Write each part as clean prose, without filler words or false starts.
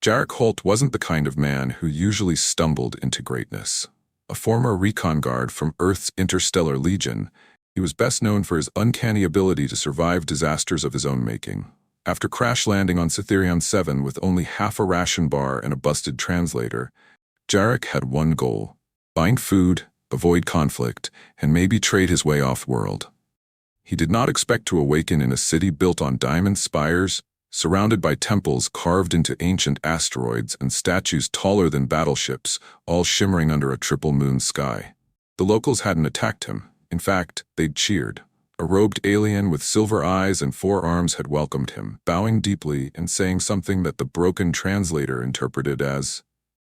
Jarek Holt wasn't the kind of man who usually stumbled into greatness. A former recon guard from Earth's Interstellar Legion, he was best known for his uncanny ability to survive disasters of his own making. After crash landing on Cytherion 7 with only half a ration bar and a busted translator, Jarek had one goal: find food, avoid conflict, and maybe trade his way off-world. He did not expect to awaken in a city built on diamond spires, surrounded by temples carved into ancient asteroids and statues taller than battleships, all shimmering under a triple-moon sky. The locals hadn't attacked him. In fact, they'd cheered. A robed alien with silver eyes and 4 arms had welcomed him, bowing deeply and saying something that the broken translator interpreted as,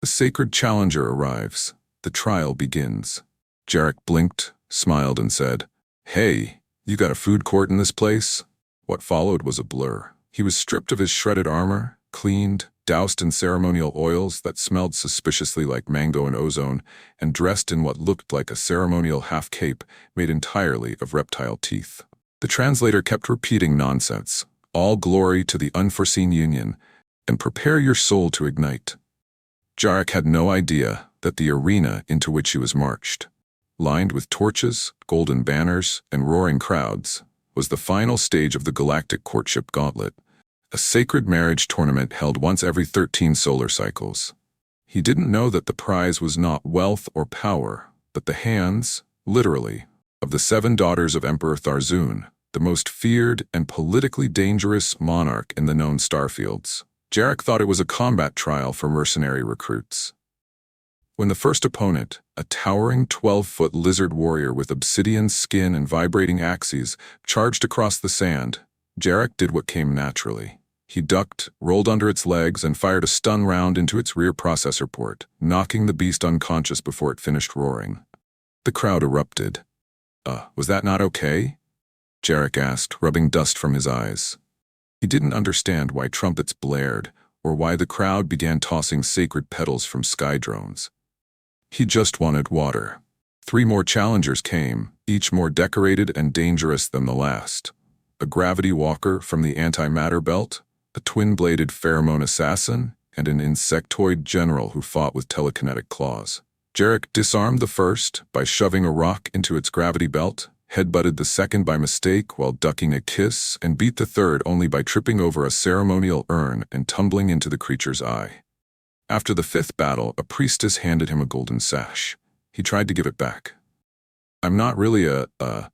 "The sacred challenger arrives. The trial begins." Jarek blinked, smiled, and said, "Hey, you got a food court in this place?" What followed was a blur. He was stripped of his shredded armor, cleaned, doused in ceremonial oils that smelled suspiciously like mango and ozone, and dressed in what looked like a ceremonial half-cape made entirely of reptile teeth. The translator kept repeating nonsense: "All glory to the unforeseen union, and prepare your soul to ignite." Jarek had no idea that the arena into which he was marched, lined with torches, golden banners, and roaring crowds, was the final stage of the Galactic courtship gauntlet, a sacred marriage tournament held once every 13 solar cycles. He didn't know that the prize was not wealth or power, but the hands, literally, of the 7 daughters of Emperor Tharzun, the most feared and politically dangerous monarch in the known starfields. Jarek thought it was a combat trial for mercenary recruits. When the first opponent, a towering 12-foot lizard warrior with obsidian skin and vibrating axes, charged across the sand, Jarek did what came naturally. He ducked, rolled under its legs, and fired a stun round into its rear processor port, knocking the beast unconscious before it finished roaring. The crowd erupted. Was that not okay?" Jarek asked, rubbing dust from his eyes. He didn't understand why trumpets blared, or why the crowd began tossing sacred petals from sky drones. He just wanted water. 3 more challengers came, each more decorated and dangerous than the last. A gravity walker from the antimatter belt, a twin-bladed pheromone assassin, and an insectoid general who fought with telekinetic claws. Jarek disarmed the first by shoving a rock into its gravity belt, headbutted the second by mistake while ducking a kiss, and beat the third only by tripping over a ceremonial urn and tumbling into the creature's eye. After the 5th battle, a priestess handed him a golden sash. He tried to give it back. "I'm not really a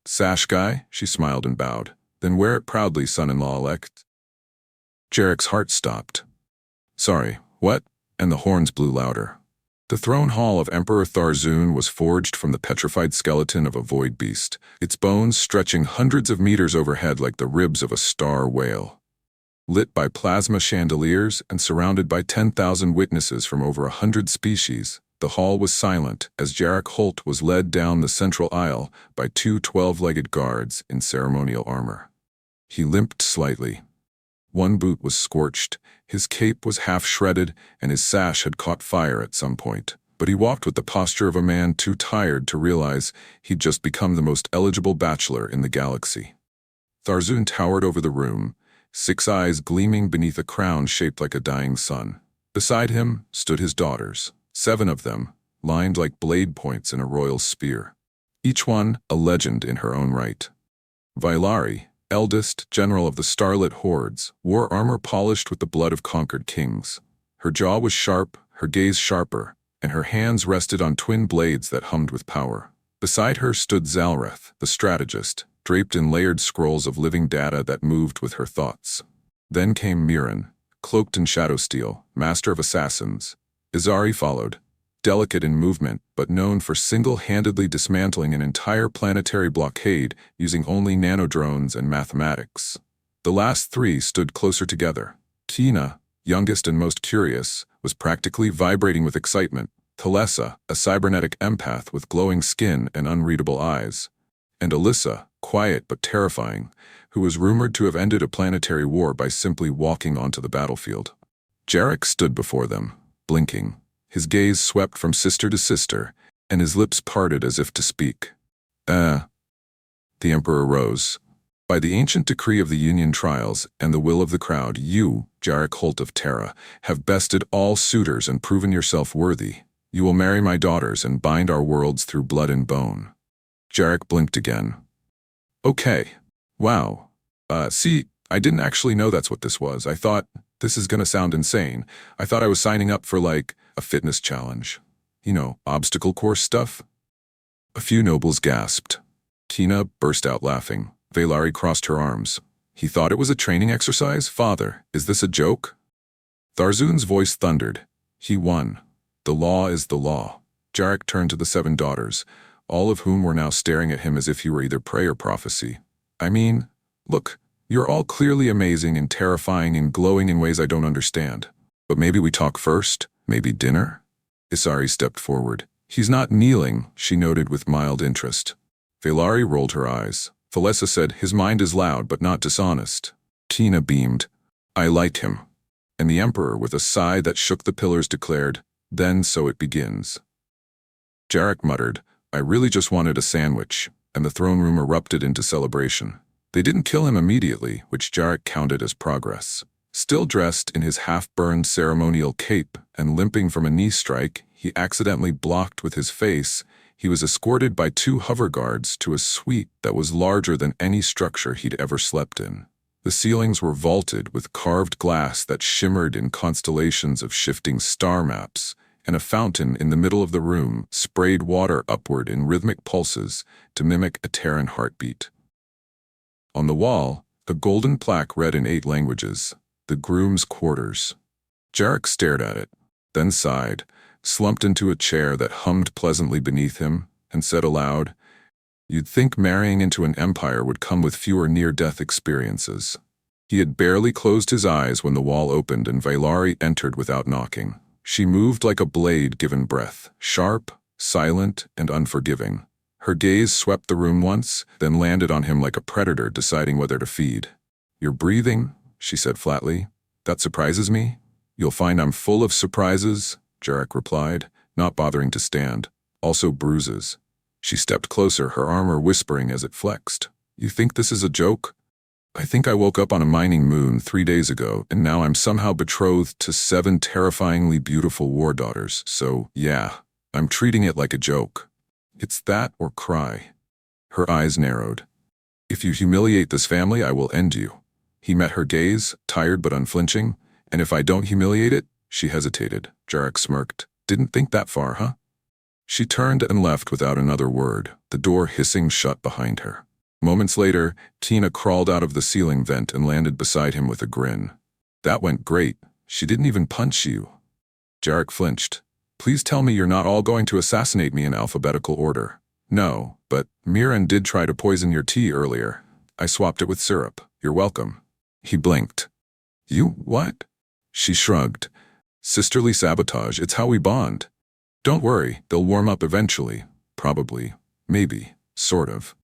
sash guy," she smiled and bowed. "Then wear it proudly, son-in-law-elect." Jarek's heart stopped. "Sorry, what?" And the horns blew louder. The throne hall of Emperor Tharzun was forged from the petrified skeleton of a void beast, its bones stretching hundreds of meters overhead like the ribs of a star whale. Lit by plasma chandeliers and surrounded by 10,000 witnesses from over 100 species, the hall was silent as Jarek Holt was led down the central aisle by 2 12-legged guards in ceremonial armor. He limped slightly. One boot was scorched, his cape was half shredded, and his sash had caught fire at some point. But he walked with the posture of a man too tired to realize he'd just become the most eligible bachelor in the galaxy. Tharzun towered over the room, 6 eyes gleaming beneath a crown shaped like a dying sun. Beside him stood his daughters, 7 of them, lined like blade points in a royal spear. Each one a legend in her own right. Vailari, eldest general of the starlit hordes, wore armor polished with the blood of conquered kings. Her jaw was sharp, her gaze sharper, and her hands rested on twin blades that hummed with power. Beside her stood Zalreth, the strategist, draped in layered scrolls of living data that moved with her thoughts. Then came Mirren, cloaked in shadow steel, master of assassins. Izari followed, delicate in movement but known for single-handedly dismantling an entire planetary blockade using only nanodrones and mathematics. The last 3 stood closer together. Tina, youngest and most curious, was practically vibrating with excitement. Talessa, a cybernetic empath with glowing skin and unreadable eyes. And Alyssa, quiet but terrifying, who was rumored to have ended a planetary war by simply walking onto the battlefield. Jarek stood before them, blinking. His gaze swept from sister to sister, and his lips parted as if to speak. The Emperor rose. By the ancient decree of the Union trials and the will of the crowd, you, Jarek Holt of Terra, have bested all suitors and proven yourself worthy. You will marry my daughters and bind our worlds through blood and bone. Jarek blinked again. Okay. Wow. See, I didn't actually know that's what this was. I thought, this is gonna sound insane. I thought I was signing up for like a fitness challenge. You know, obstacle course stuff. A few nobles gasped. Tina burst out laughing. Valari crossed her arms. He thought it was a training exercise? Father, is this a joke? Tharzun's voice thundered. He won. The law is the law. Jarek turned to the 7 daughters, all of whom were now staring at him as if he were either prey or prophecy. I mean, look, you're all clearly amazing and terrifying and glowing in ways I don't understand. But maybe we talk first? Maybe dinner? Isari stepped forward. He's not kneeling, she noted with mild interest. Valari rolled her eyes. Valessa said, his mind is loud but not dishonest. Tina beamed. I like him. And the Emperor, with a sigh that shook the pillars, declared, then so it begins. Jarek muttered, I really just wanted a sandwich, and the throne room erupted into celebration. They didn't kill him immediately, which Jarek counted as progress. Still dressed in his half-burned ceremonial cape and limping from a knee strike he accidentally blocked with his face, he was escorted by 2 hover guards to a suite that was larger than any structure he'd ever slept in. The ceilings were vaulted with carved glass that shimmered in constellations of shifting star maps, and a fountain in the middle of the room sprayed water upward in rhythmic pulses to mimic a Terran heartbeat. On the wall, a golden plaque read in 8 languages, the Groom's quarters. Jarek stared at it, then sighed, slumped into a chair that hummed pleasantly beneath him, and said aloud, you'd think marrying into an empire would come with fewer near-death experiences. He had barely closed his eyes when the wall opened and Valari entered without knocking. She moved like a blade given breath, sharp, silent, and unforgiving. Her gaze swept the room once, then landed on him like a predator deciding whether to feed. You're breathing, she said flatly. That surprises me. You'll find I'm full of surprises, Jarek replied, not bothering to stand. Also bruises. She stepped closer, her armor whispering as it flexed. You think this is a joke? I think I woke up on a mining moon 3 days ago, and now I'm somehow betrothed to 7 terrifyingly beautiful war daughters, so yeah, I'm treating it like a joke. It's that or cry. Her eyes narrowed. If you humiliate this family, I will end you. He met her gaze, tired but unflinching. And if I don't humiliate it? She hesitated. Jarek smirked. Didn't think that far, huh? She turned and left without another word, the door hissing shut behind her. Moments later, Tina crawled out of the ceiling vent and landed beside him with a grin. That went great. She didn't even punch you. Jarek flinched. Please tell me you're not all going to assassinate me in alphabetical order. No, but Miran did try to poison your tea earlier. I swapped it with syrup. You're welcome. He blinked. You what? She shrugged. Sisterly sabotage, it's how we bond. Don't worry, they'll warm up eventually. Probably. Maybe. Sort of.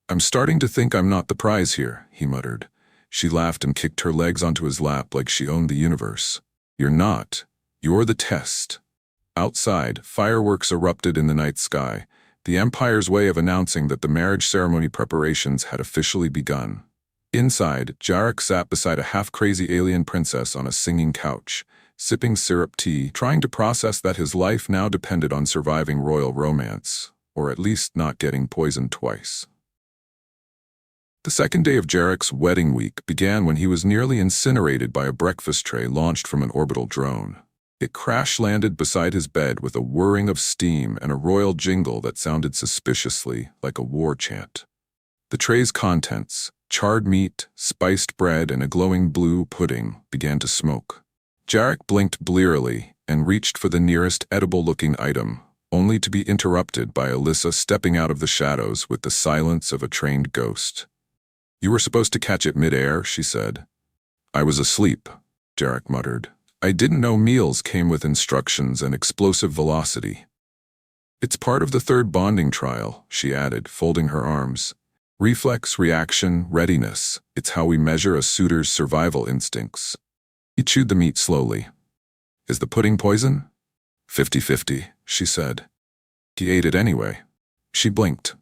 I'm starting to think I'm not the prize here, he muttered. She laughed and kicked her legs onto his lap like she owned the universe. You're not. You're the test. Outside, fireworks erupted in the night sky, the Empire's way of announcing that the marriage ceremony preparations had officially begun. Inside, Jarek sat beside a half-crazy alien princess on a singing couch, sipping syrup tea, trying to process that his life now depended on surviving royal romance, or at least not getting poisoned twice. The second day of Jarek's wedding week began when he was nearly incinerated by a breakfast tray launched from an orbital drone. It crash-landed beside his bed with a whirring of steam and a royal jingle that sounded suspiciously like a war chant. The tray's contents, charred meat, spiced bread, and a glowing blue pudding, began to smoke. Jarek blinked blearily and reached for the nearest edible-looking item, only to be interrupted by Alyssa stepping out of the shadows with the silence of a trained ghost. You were supposed to catch it mid-air, she said. I was asleep, Jarek muttered. I didn't know meals came with instructions and explosive velocity. It's part of the 3rd bonding trial, she added, folding her arms. Reflex, reaction, readiness. It's how we measure a suitor's survival instincts. He chewed the meat slowly. Is the pudding poison? 50-50, she said. He ate it anyway. She blinked.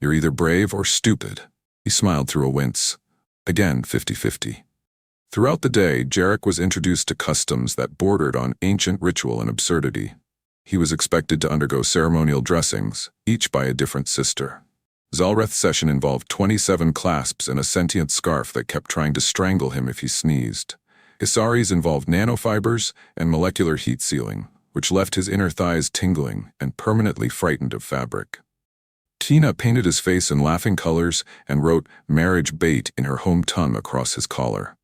You're either brave or stupid. He smiled through a wince. Again, 50-50. Throughout the day, Jarek was introduced to customs that bordered on ancient ritual and absurdity. He was expected to undergo ceremonial dressings, each by a different sister. Zalreth's session involved 27 clasps and a sentient scarf that kept trying to strangle him if he sneezed. Isari's involved nanofibers and molecular heat sealing, which left his inner thighs tingling and permanently frightened of fabric. Tina painted his face in laughing colors and wrote "marriage bait" in her home tongue across his collar.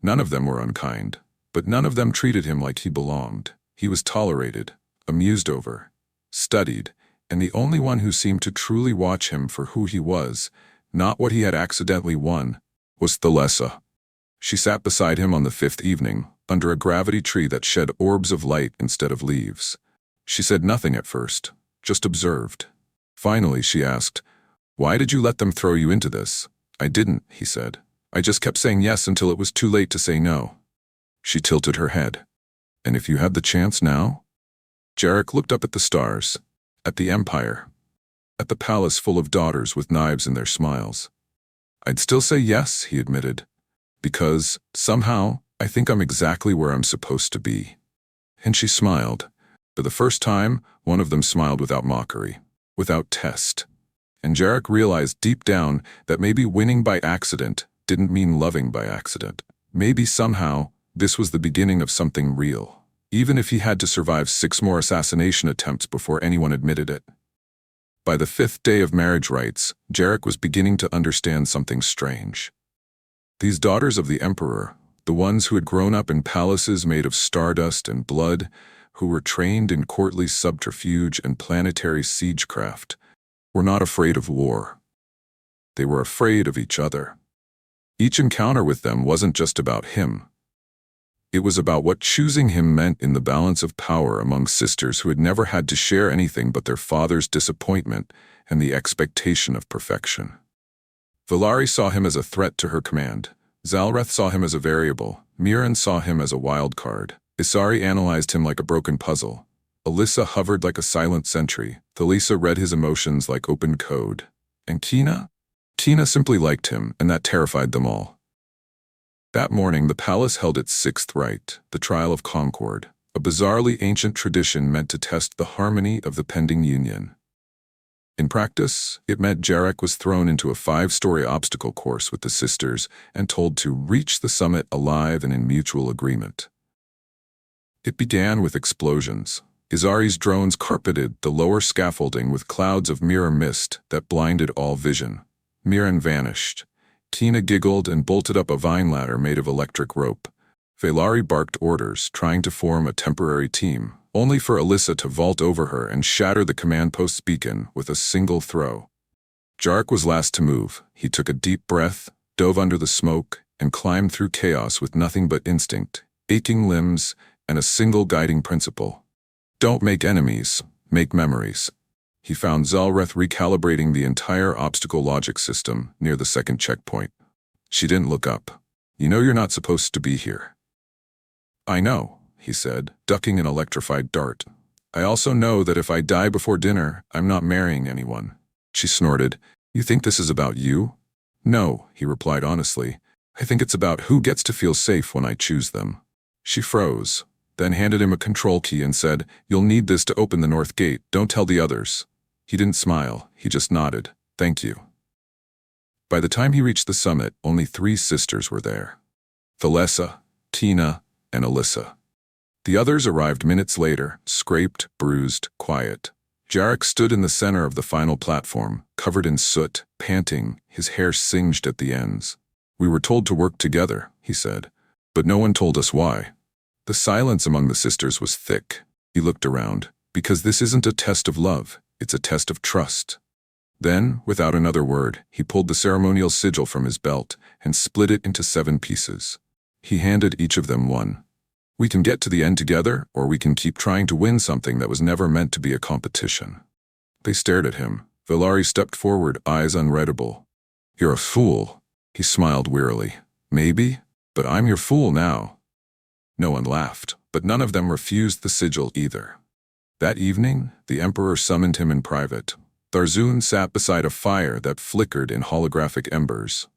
None of them were unkind, but none of them treated him like he belonged. He was tolerated, amused over, studied, and the only one who seemed to truly watch him for who he was, not what he had accidentally won, was Thalessa. She sat beside him on the 5th evening, under a gravity tree that shed orbs of light instead of leaves. She said nothing at first, just observed. Finally, she asked, "Why did you let them throw you into this?" "I didn't," he said. "I just kept saying yes until it was too late to say no." She tilted her head. "And if you had the chance now?" Jarek looked up at the stars, at the Empire, at the palace full of daughters with knives in their smiles. "I'd still say yes," he admitted, "because, somehow, I think I'm exactly where I'm supposed to be." And she smiled. For the first time, one of them smiled without mockery, without test. And Jarek realized deep down that maybe winning by accident didn't mean loving by accident. Maybe somehow, this was the beginning of something real, even if he had to survive 6 more assassination attempts before anyone admitted it. By the 5th day of marriage rites, Jarek was beginning to understand something strange. These daughters of the Emperor, the ones who had grown up in palaces made of stardust and blood, who were trained in courtly subterfuge and planetary siegecraft, were not afraid of war. They were afraid of each other. Each encounter with them wasn't just about him. It was about what choosing him meant in the balance of power among sisters who had never had to share anything but their father's disappointment and the expectation of perfection. Valari saw him as a threat to her command. Zalreth saw him as a variable. Miran saw him as a wild card. Isari analyzed him like a broken puzzle. Alyssa hovered like a silent sentry. Thalessa read his emotions like open code. And Tina? Tina simply liked him, and that terrified them all. That morning, the palace held its 6th rite, the trial of concord, a bizarrely ancient tradition meant to test the harmony of the pending union. In practice, it meant Jarek was thrown into a 5-story obstacle course with the sisters and told to reach the summit alive and in mutual agreement. It began with explosions. Isari's drones carpeted the lower scaffolding with clouds of mirror mist that blinded all vision. Miran vanished. Tina giggled and bolted up a vine ladder made of electric rope. Valari barked orders, trying to form a temporary team, only for Alyssa to vault over her and shatter the command post's beacon with a single throw. Jarek was last to move. He took a deep breath, dove under the smoke, and climbed through chaos with nothing but instinct, aching limbs, and a single guiding principle. Don't make enemies, make memories. He found Zalreth recalibrating the entire obstacle logic system near the 2nd checkpoint. She didn't look up. "You know you're not supposed to be here." "I know," he said, ducking an electrified dart. "I also know that if I die before dinner, I'm not marrying anyone." She snorted. "You think this is about you?" "No," he replied honestly. "I think it's about who gets to feel safe when I choose them." She froze, then handed him a control key and said, "You'll need this to open the north gate. Don't tell the others." He didn't smile, he just nodded. "Thank you." By the time he reached the summit, only 3 sisters were there. Thalessa, Tina, and Alyssa. The others arrived minutes later, scraped, bruised, quiet. Jarek stood in the center of the final platform, covered in soot, panting, his hair singed at the ends. "We were told to work together," he said, "but no one told us why." The silence among the sisters was thick. He looked around. "Because this isn't a test of love. It's a test of trust." Then, without another word, he pulled the ceremonial sigil from his belt and split it into 7 pieces. He handed each of them one. "We can get to the end together, or we can keep trying to win something that was never meant to be a competition." They stared at him. Valari stepped forward, eyes unreadable. "You're a fool." He smiled wearily. "Maybe, but I'm your fool now." No one laughed, but none of them refused the sigil either. That evening, the Emperor summoned him in private. Tharzun sat beside a fire that flickered in holographic embers.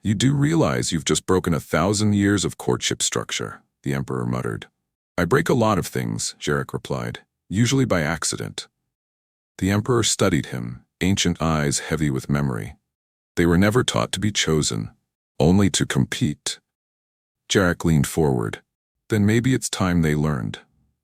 "You do realize you've just broken 1,000 years of courtship structure," the Emperor muttered. "I break a lot of things," Jarek replied, "usually by accident." The Emperor studied him, ancient eyes heavy with memory. They were never taught to be chosen, only to compete. Jarek leaned forward. "Then maybe it's time they learned."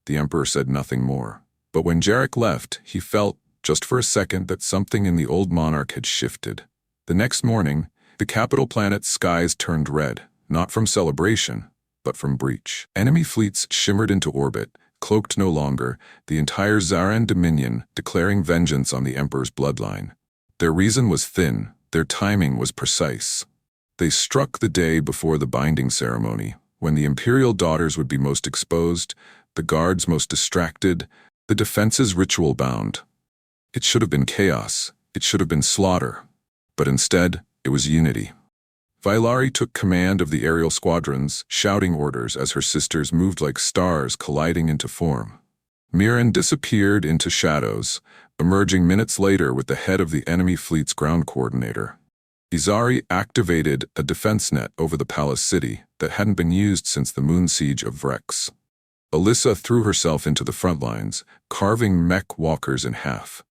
The Emperor said nothing more. But when Jarek left, he felt, just for a second, that something in the old monarch had shifted. The next morning, the capital planet's skies turned red, not from celebration, but from breach. Enemy fleets shimmered into orbit, cloaked no longer, the entire Zaran dominion declaring vengeance on the Emperor's bloodline. Their reason was thin, their timing was precise. They struck the day before the binding ceremony, when the imperial daughters would be most exposed, the guards most distracted, the defenses ritual-bound. It should have been chaos, it should have been slaughter, but instead, it was unity. Vailari took command of the aerial squadrons, shouting orders as her sisters moved like stars colliding into form. Miran disappeared into shadows, emerging minutes later with the head of the enemy fleet's ground coordinator. Izari activated a defense net over the palace city that hadn't been used since the moon siege of Vrex. Alyssa threw herself into the front lines, carving mech walkers in half.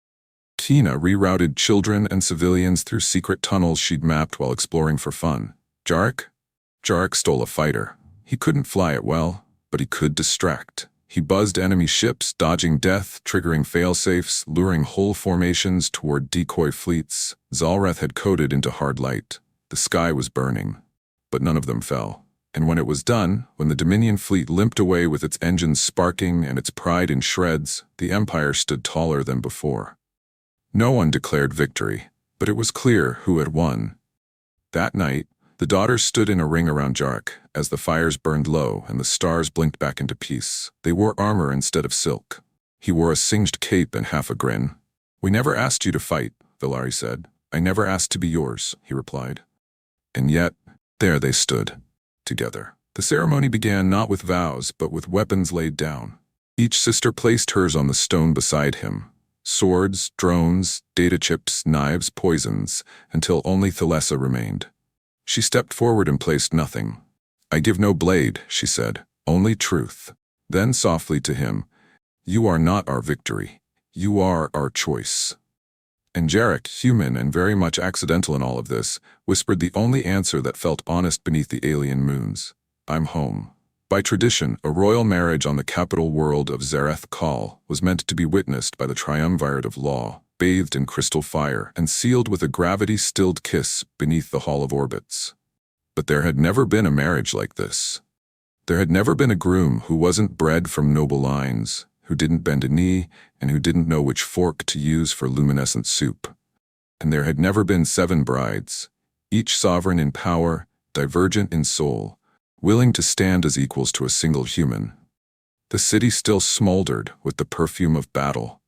Tina rerouted children and civilians through secret tunnels she'd mapped while exploring for fun. Jarek stole a fighter. He couldn't fly it well, but he could distract. He buzzed enemy ships, dodging death, triggering failsafes, luring whole formations toward decoy fleets. Zalreth had coded into hard light. The sky was burning, but none of them fell. And when it was done, when the Dominion fleet limped away with its engines sparking and its pride in shreds, the Empire stood taller than before. No one declared victory, but it was clear who had won. That night, the daughters stood in a ring around Jarek as the fires burned low and the stars blinked back into peace. They wore armor instead of silk. He wore a singed cape and half a grin. "We never asked you to fight," Vailari said. "I never asked to be yours," he replied. And yet, there they stood, together. The ceremony began not with vows, but with weapons laid down. Each sister placed hers on the stone beside him. Swords, drones, data chips, knives, poisons, until only Thalessa remained. She stepped forward and placed nothing. "I give no blade," she said, "only truth." Then softly to him, "You are not our victory. You are our choice." And Jarek, human and very much accidental in all of this, whispered the only answer that felt honest beneath the alien moons. "I'm home." By tradition, a royal marriage on the capital world of Zareth Kal was meant to be witnessed by the triumvirate of law, bathed in crystal fire and sealed with a gravity-stilled kiss beneath the Hall of Orbits. But there had never been a marriage like this. There had never been a groom who wasn't bred from noble lines, who didn't bend a knee, and who didn't know which fork to use for luminescent soup. And there had never been 7 brides, each sovereign in power, divergent in soul, willing to stand as equals to a single human. The city still smoldered with the perfume of battle.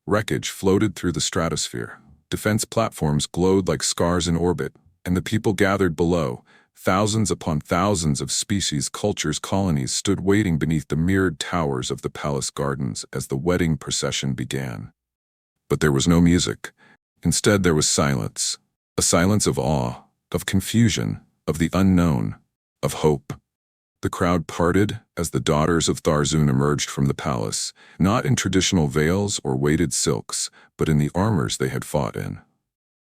Wreckage floated through the stratosphere. Defense platforms glowed like scars in orbit, and the people gathered below. Thousands upon thousands of species, cultures, colonies stood waiting beneath the mirrored towers of the palace gardens as the wedding procession began. But there was no music. Instead, there was silence. A silence of awe, of confusion, of the unknown, of hope. The crowd parted as the daughters of Tharzun emerged from the palace, not in traditional veils or weighted silks, but in the armors they had fought in.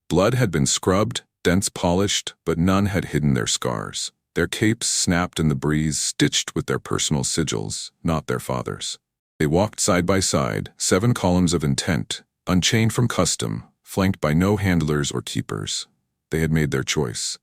Blood had been scrubbed, dents polished, but none had hidden their scars. Their capes snapped in the breeze, stitched with their personal sigils, not their fathers'. They walked side by side, 7 columns of intent, unchained from custom, flanked by no handlers or keepers. They had made their choice.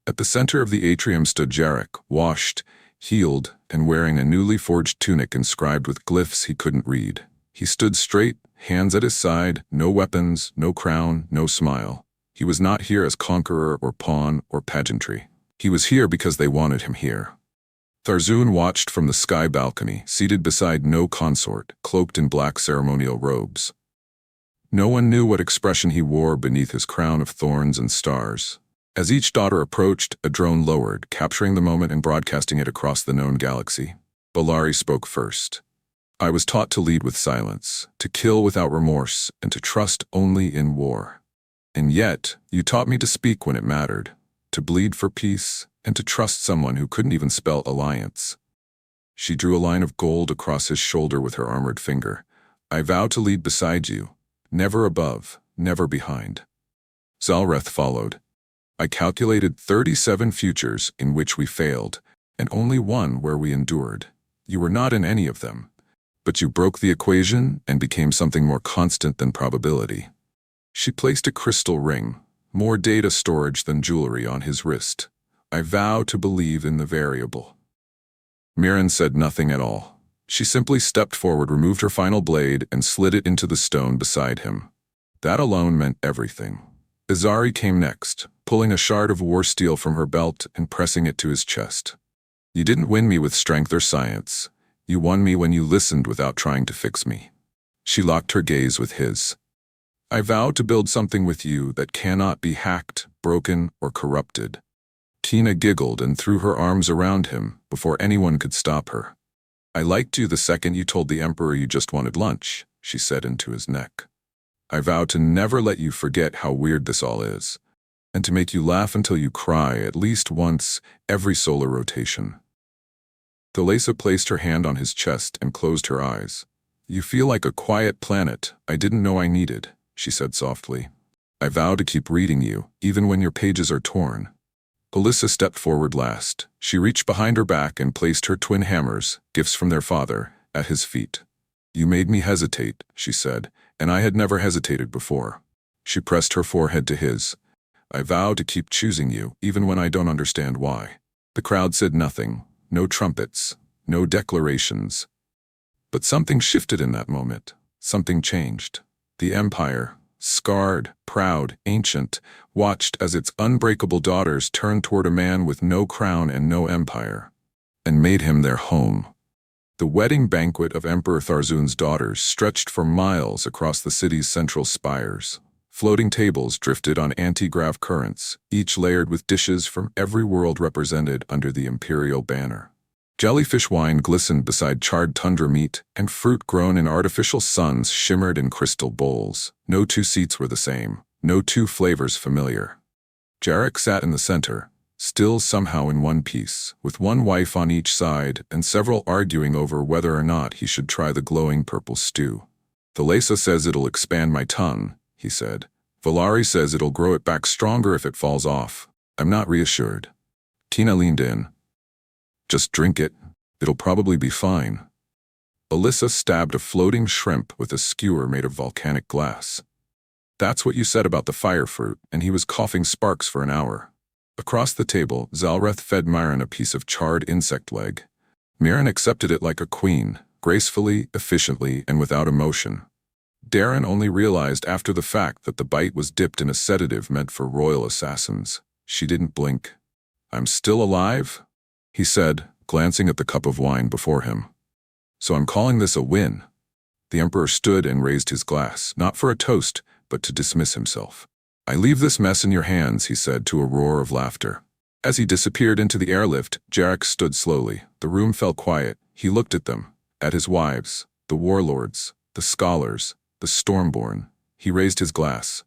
At the center of the atrium stood Jarek, washed, healed, and wearing a newly forged tunic inscribed with glyphs he couldn't read. He stood straight, hands at his side, no weapons, no crown, no smile. He was not here as conqueror or pawn or pageantry. He was here because they wanted him here. Tharzun watched from the sky balcony, seated beside no consort, cloaked in black ceremonial robes. No one knew what expression he wore beneath his crown of thorns and stars. As each daughter approached, a drone lowered, capturing the moment and broadcasting it across the known galaxy. Vailari spoke first. I was taught to lead with silence, to kill without remorse, and to trust only in war. And yet, you taught me to speak when it mattered, to bleed for peace, and to trust someone who couldn't even spell alliance. She drew a line of gold across his shoulder with her armored finger. I vow to lead beside you, never above, never behind. Zalreth followed. I calculated 37 futures in which we failed, and only one where we endured. You were not in any of them. But you broke the equation and became something more constant than probability. She placed a crystal ring, more data storage than jewelry, on his wrist. I vow to believe in the variable. Mirren said nothing at all. She simply stepped forward, removed her final blade, and slid it into the stone beside him. That alone meant everything. Izari came next, pulling a shard of war steel from her belt and pressing it to his chest. You didn't win me with strength or science. You won me when you listened without trying to fix me. She locked her gaze with his. I vow to build something with you that cannot be hacked, broken, or corrupted. Tina giggled and threw her arms around him before anyone could stop her. I liked you the second you told the Emperor you just wanted lunch, she said into his neck. I vow to never let you forget how weird this all is, and to make you laugh until you cry at least once every solar rotation. Thalesa placed her hand on his chest and closed her eyes. You feel like a quiet planet I didn't know I needed, she said softly. I vow to keep reading you, even when your pages are torn. Alyssa stepped forward last. She reached behind her back and placed her twin hammers, gifts from their father, at his feet. You made me hesitate, she said, and I had never hesitated before. She pressed her forehead to his. I vow to keep choosing you, even when I don't understand why. The crowd said nothing. No trumpets, no declarations. But something shifted in that moment. Something changed. The Empire, scarred, proud, ancient, watched as its unbreakable daughters turned toward a man with no crown and no empire, and made him their home. The wedding banquet of Emperor Tharzun's daughters stretched for miles across the city's central spires. Floating tables drifted on anti-grav currents, each layered with dishes from every world represented under the imperial banner. Jellyfish wine glistened beside charred tundra meat, and fruit grown in artificial suns shimmered in crystal bowls. No two seats were the same, no two flavors familiar. Jarek sat in the center, still somehow in one piece, with one wife on each side and several arguing over whether or not he should try the glowing purple stew. Thalesa says it'll expand my tongue, he said. Valari says it'll grow it back stronger if it falls off. I'm not reassured. Tina leaned in. Just drink it. It'll probably be fine. Alyssa stabbed a floating shrimp with a skewer made of volcanic glass. That's what you said about the fire fruit, and he was coughing sparks for an hour. Across the table, Zalreth fed Mirren a piece of charred insect leg. Mirren accepted it like a queen, gracefully, efficiently, and without emotion. Darren only realized after the fact that the bite was dipped in a sedative meant for royal assassins. She didn't blink. I'm still alive? He said, glancing at the cup of wine before him. So I'm calling this a win. The Emperor stood and raised his glass, not for a toast, but to dismiss himself. I leave this mess in your hands, he said to a roar of laughter. As he disappeared into the airlift, Jarek stood slowly. The room fell quiet. He looked at them, at his wives, the warlords, the scholars, the Stormborn. He raised his glass.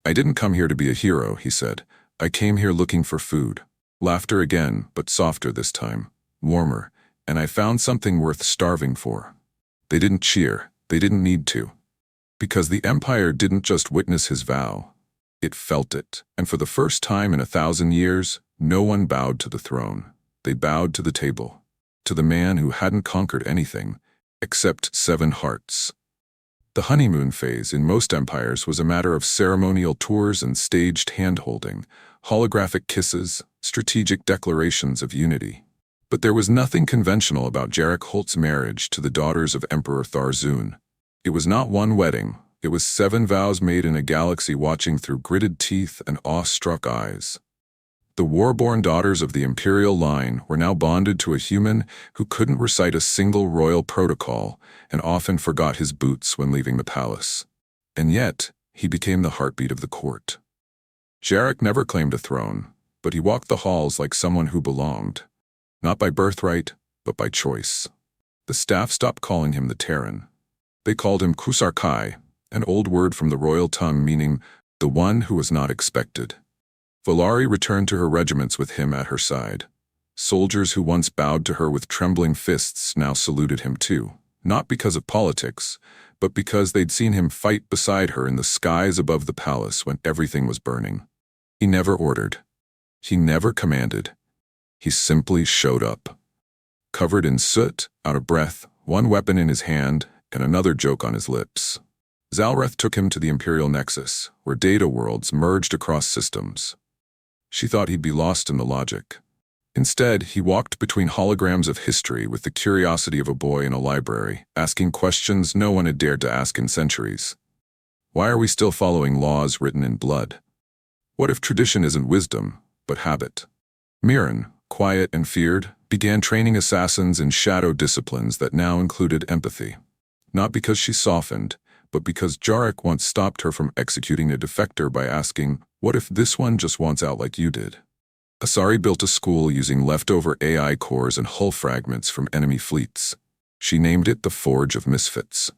I didn't come here to be a hero, he said. I came here looking for food. Laughter again, but softer this time, warmer, and I found something worth starving for. They didn't cheer. They didn't need to. Because the Empire didn't just witness his vow. It felt it, and for the first time in 1,000 years, no one bowed to the throne. They bowed to the table, to the man who hadn't conquered anything, except 7 hearts. The honeymoon phase in most empires was a matter of ceremonial tours and staged hand-holding, holographic kisses, strategic declarations of unity. But there was nothing conventional about Jarek Holt's marriage to the daughters of Emperor Tharzun. It was not one wedding. It was 7 vows made in a galaxy watching through gritted teeth and awe-struck eyes. The war-born daughters of the imperial line were now bonded to a human who couldn't recite a single royal protocol and often forgot his boots when leaving the palace. And yet, he became the heartbeat of the court. Jarek never claimed a throne, but he walked the halls like someone who belonged. Not by birthright, but by choice. The staff stopped calling him the Terran. They called him Kusarkai, an old word from the royal tongue meaning the one who was not expected. Valari returned to her regiments with him at her side. Soldiers who once bowed to her with trembling fists now saluted him too, not because of politics, but because they'd seen him fight beside her in the skies above the palace when everything was burning. He never ordered. He never commanded. He simply showed up. Covered in soot, out of breath, one weapon in his hand, and another joke on his lips. Zalreth took him to the Imperial Nexus, where data worlds merged across systems. She thought he'd be lost in the logic. Instead, he walked between holograms of history with the curiosity of a boy in a library, asking questions no one had dared to ask in centuries. Why are we still following laws written in blood? What if tradition isn't wisdom, but habit? Mirren, quiet and feared, began training assassins in shadow disciplines that now included empathy. Not because she softened, but because Jarek once stopped her from executing a defector by asking, "What if this one just wants out like you did?" Asari built a school using leftover AI cores and hull fragments from enemy fleets. She named it the Forge of Misfits.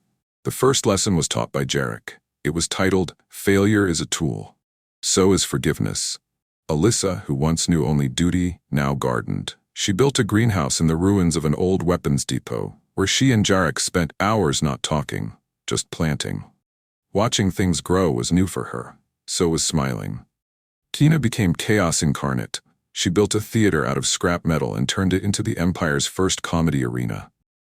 The first lesson was taught by Jarek. It was titled, "Failure is a Tool. So is Forgiveness." Alyssa, who once knew only duty, now gardened. She built a greenhouse in the ruins of an old weapons depot, where she and Jarek spent hours not talking, just planting. Watching things grow was new for her. So was smiling. Tina became chaos incarnate. She built a theater out of scrap metal and turned it into the Empire's first comedy arena.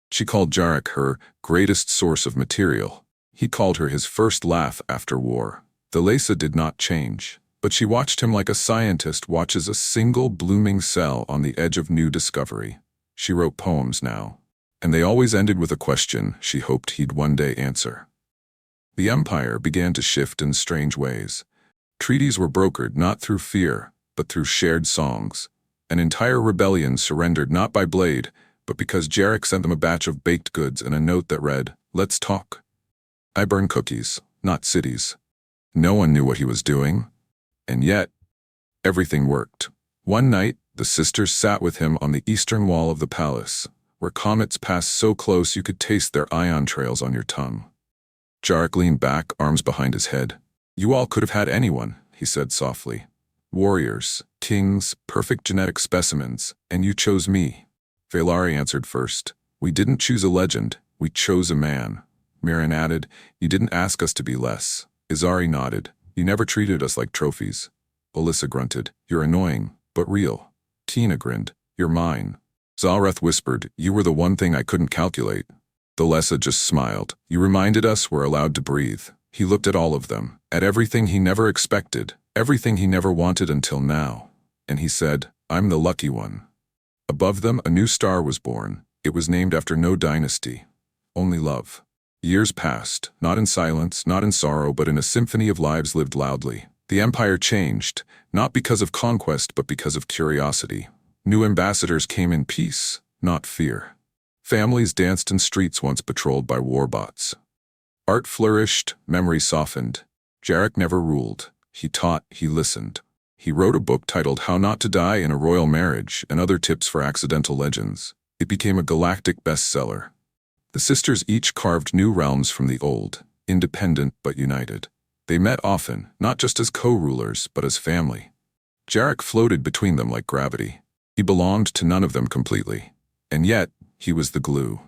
She called Jarek her greatest source of material. He called her his first laugh after war. Thalesa did not change, but she watched him like a scientist watches a single blooming cell on the edge of new discovery. She wrote poems now, and they always ended with a question she hoped he'd one day answer. The Empire began to shift in strange ways. Treaties were brokered not through fear, but through shared songs. An entire rebellion surrendered not by blade, but because Jarek sent them a batch of baked goods and a note that read, "Let's talk." I burn cookies, not cities. No one knew what he was doing. And yet, everything worked. One night, the sisters sat with him on the eastern wall of the palace, where comets passed so close you could taste their ion trails on your tongue. Jarek leaned back, arms behind his head. "You all could have had anyone," he said softly. "Warriors, kings, perfect genetic specimens, and you chose me." Valari answered first. "We didn't choose a legend, we chose a man." Mirren added, "You didn't ask us to be less." Izari nodded. "You never treated us like trophies." Alyssa grunted. "You're annoying, but real." Tina grinned. "You're mine." Zalreth whispered, "You were the one thing I couldn't calculate." Thalesa just smiled. "You reminded us we're allowed to breathe." He looked at all of them, at everything he never expected, everything he never wanted until now. And he said, "I'm the lucky one." Above them, a new star was born. It was named after no dynasty, only love. Years passed, not in silence, not in sorrow, but in a symphony of lives lived loudly. The Empire changed, not because of conquest, but because of curiosity. New ambassadors came in peace, not fear. Families danced in streets once patrolled by warbots. Art flourished, memory softened. Jarek never ruled. He taught, he listened. He wrote a book titled How Not to Die in a Royal Marriage and Other Tips for Accidental Legends. It became a galactic bestseller. The sisters each carved new realms from the old, independent but united. They met often, not just as co-rulers, but as family. Jarek floated between them like gravity. He belonged to none of them completely. And yet, he was the glue.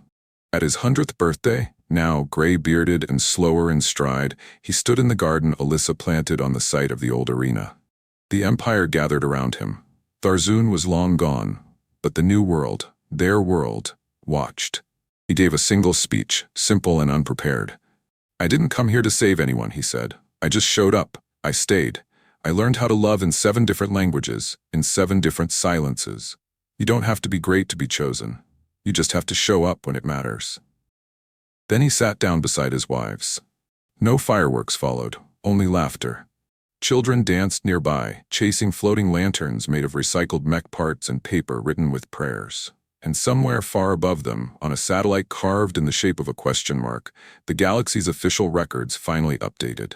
At his 100th birthday, now gray-bearded and slower in stride, he stood in the garden Alyssa planted on the site of the old arena. The Empire gathered around him. Tharzun was long gone, but the new world, their world, watched. He gave a single speech, simple and unprepared. "I didn't come here to save anyone," he said. "I just showed up. I stayed. I learned how to love in 7 different languages, in 7 different silences. You don't have to be great to be chosen. You just have to show up when it matters." Then he sat down beside his wives. No fireworks followed, only laughter. Children danced nearby, chasing floating lanterns made of recycled mech parts and paper written with prayers. And somewhere far above them, on a satellite carved in the shape of a question mark, the galaxy's official records finally updated.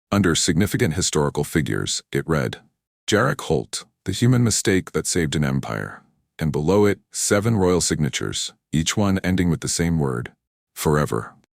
Under significant historical figures, it read, "Jarek Holt, the human mistake that saved an empire. and below it, 7 royal signatures, each one ending with the same word: forever.